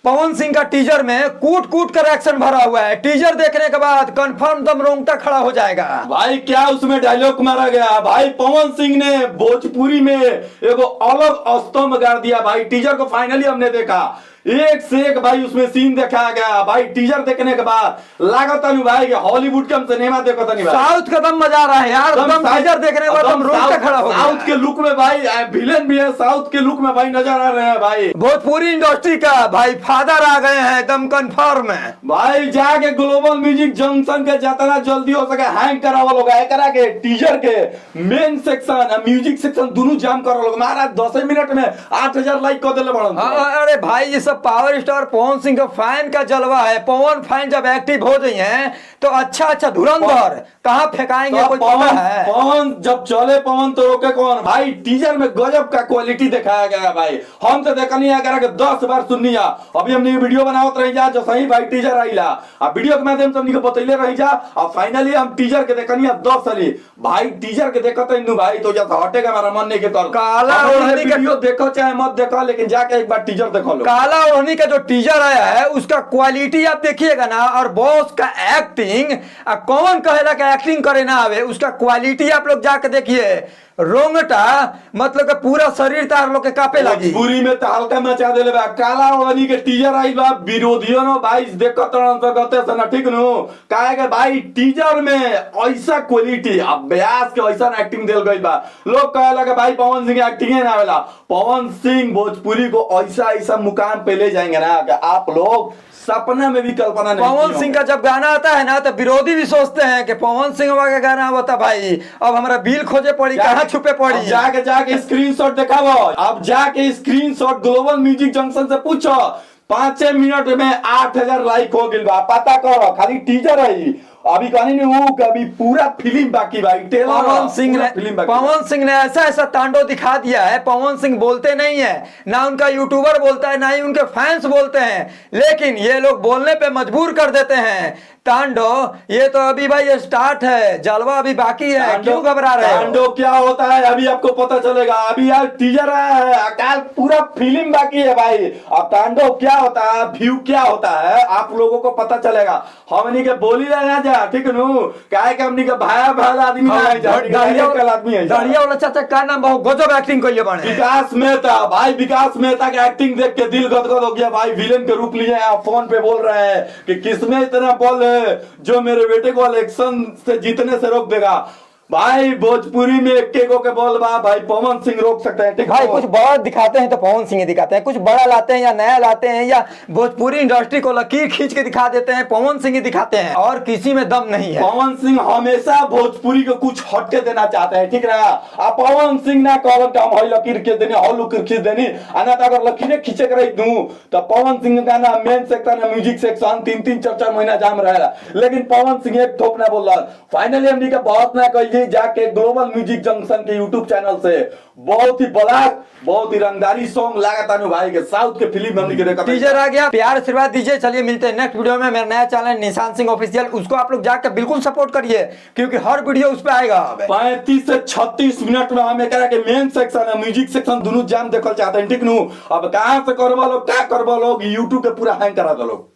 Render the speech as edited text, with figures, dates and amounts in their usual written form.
पवन सिंह का टीजर में कूट कूट कर एक्शन भरा हुआ है। टीजर देखने के बाद कंफर्म दम रोंगटा खड़ा हो जाएगा। भाई क्या उसमें डायलॉग मारा गया। भाई पवन सिंह ने भोजपुरी में एगो अलग स्तंभ गाड़ दिया। भाई टीजर को फाइनली हमने देखा, एक से एक भाई उसमें सीन दिखाया गया। भाई टीजर देखने के बाद लागत नहीं भाई कि हॉलीवुड के हम सिनेमा देखो नहीं भाई। साउथ का दम मजा आ रहा है यार। दम टीजर देखने के बाद हम रोंगटा खड़ा हो गया। साउथ के लुक में भाई विलेन भी है, साउथ के लुक में भाई नजर आ रहे हैं भाई। भोजपुरी इंडस्ट्री का भाई फादर आ गए हैं, दम कंफर्म है। भाई जाके ग्लोबल म्यूजिक जंक्शन के जितना जल्दी हो सके हैंग करावा लोग, करा के टीजर के मेन सेक्शन म्यूजिक सेक्शन दोनों जाम करा लोग। महाराज 10 मिनट में 8000 लाइक कर दिले बड़न। अरे भाई ये सब पावर स्टार पवन सिंह का फैन का जलवा है। पवन फैन जब एक्टिव हो गई हैं तो अच्छा धुरंधर कहाँ फेंकाएंगे कोई पता है। पवन जब चले पवन तो रोके कौन। भाई टीजर में गजब का क्वालिटी दिखाया गया। भाई हम तो देखा नहीं है 10 बार सुननी है। अभी हमने वीडियो बनावत रही जा जो सही भाई टीजर आईला अब वीडियो के माध्यम से हमने बतैले रही जा। अब फाइनली हम टीजर के देखनी है 10 साली। भाई टीजर के देखते इंदु भाई तो जैसा हटेगा हमारा मन नहीं के कर। काला ओढ़नी का वीडियो देखो चाहे मत देखो, लेकिन जाके एक बार टीजर देखो लो। काला ओढ़नी का जो टीजर आया है उसका क्वालिटी आप देखिएगा ना, और बॉस का एक्टिंग कौन कहेला कि एक्टिंग करे ना आवे, उसका क्वालिटी आप लोग जाके देखिए। रोंगटा मतलब कि पूरा शरीर तार लोग के कापे लगी। पूरी में हल्का मचा देले बा। काला ओढ़नी के टीजर आई बा, विरोधियों नो भाई देखो गते से ना ठीक नो काहे के भाई टीजर में ऐसा क्वालिटी अब ब्यास के ऐसा एक्टिंग देल गई बा। लोग कहे लगे भाई पवन सिंह एक्टिंग है ना आवेला। पवन सिंह भोजपुरी को ऐसा मुकाम पे ले जाएंगे ना कि आप लोग सपना में भी कल्पना नहीं। पवन सिंह का जब गाना आता है ना तो विरोधी भी सोचते हैं कि पवन सिंह का गाना होता भाई अब हमारा बिल खोजे पड़ी, कहाँ छुपे पड़ी। जाके स्क्रीनशॉट दिखाओ। अब जाके स्क्रीनशॉट ग्लोबल म्यूजिक जंक्शन से पूछो 5 मिनट में 8000 लाइक हो गई बा। पता करो खाली टीजर है अभी कहानी नहीं हूँ कभी पूरा फिल्म बाकी भाई। पवन सिंह ने ऐसा तांडव दिखा दिया है। पवन सिंह बोलते नहीं है ना, उनका यूट्यूबर बोलता है ना ही उनके फैंस बोलते हैं, लेकिन ये लोग बोलने पे मजबूर कर देते हैं। तांडव ये तो अभी भाई स्टार्ट है, जलवा अभी बाकी है, क्यों घबरा रहे हो? तांडव क्या होता है अभी आपको पता चलेगा। अभी यार टीजर आया है, अकाल पूरा फिल्म बाकी है भाई। अब तांडव क्या होता है, व्यू क्या होता है आप लोगों को पता चलेगा। हमनी के बोली रहना जा ठीक नु काहे के हमनी के भाया भाला आदमी है जा आदमी है। दाढ़िया वाला चाचा का नाम बहुत गजब एक्टिंग कइले बाने विकास मेहता। भाई विकास मेहता का एक्टिंग देख के दिल गदगद हो गया भाई। विलेन के रूप लिए आप फोन पे बोल रहे हैं कि किसमें इतना बल है जो मेरे बेटे को इलेक्शन से जीतने से रोक देगा। भाई भोजपुरी में एक के बोल बा भाई पवन सिंह रोक सकते हैं ठीक भाई। कुछ बड़ा दिखाते हैं तो पवन सिंह दिखाते हैं, कुछ बड़ा लाते हैं या नया लाते हैं या भोजपुरी इंडस्ट्री को लकीर खींच के दिखा देते हैं, पवन सिंह दिखाते हैं और किसी में दम नहीं है। पवन सिंह हमेशा भोजपुरी को कुछ हटके देना चाहते हैं ठीक ना। आप पवन सिंह ना कहलन हम हई लकीर खींच देनी हौ लकीर खींच देनी अना तो अगर लकीर खींचे के रही दूं तो पवन सिंह का ना मेन सेक्शन है म्यूजिक सेक्शन 3-4 महीना जाम रहेला, लेकिन पवन सिंह एक ठोक ना बोल रहा। फाइनली हमनी के बहुत ना कही जाके ग्लोबल म्यूजिक जंक्शन के यूट्यूब चैनल से बहुत ही बड़ा बहुत ही रंगदारी सॉन्ग लगातार भाई के साउथ के फिल्म हमने के देखा। टीजर आ गया, प्यार आशीर्वाद दीजिए। चलिए मिलते हैं नेक्स्ट वीडियो में। मेरा नया चैनल निशान सिंह ऑफिशियल, उसको आप लोग जाकर बिल्कुल सपोर्ट करिए क्योंकि हर वीडियो उस पे आएगा। 35 से 36 मिनट में हमें कह के मेन सेक्शन है म्यूजिक सेक्शन दोनों जाम देखल चाहते हैं ठीक नु। अब कहां से करवा लोग क्या करवा लोग यूट्यूब पे पूरा हैंग करा दो लोग।